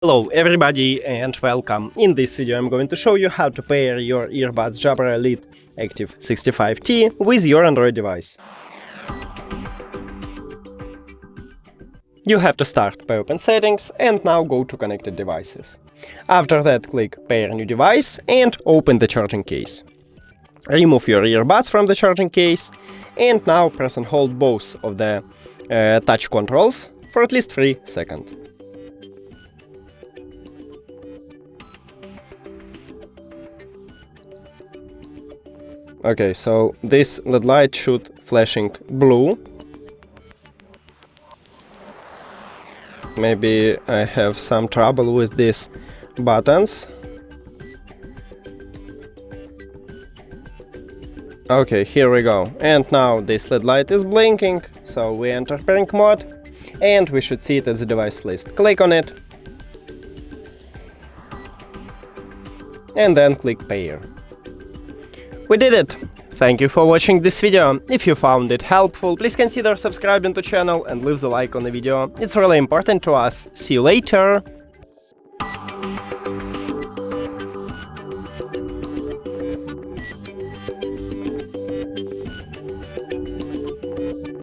Hello everybody and welcome. In this video I'm going to show you how to pair your earbuds Jabra Elite Active 65T with your Android device. You have to start by open settings and now go to connected devices. After that click pair new device and open the charging case. Remove your earbuds from the charging case and now press and hold both of the touch controls for at least 3 seconds. Okay, so this LED light should flashing blue. Maybe I have some trouble with these buttons. Okay, here we go. And now this LED light is blinking, so we enter pairing mode and we should see it at the device list. Click on it and then click pair. We did it! Thank you for watching this video. If you found it helpful, please consider subscribing to the channel and leave the like on the video. It's really important to us. See you later!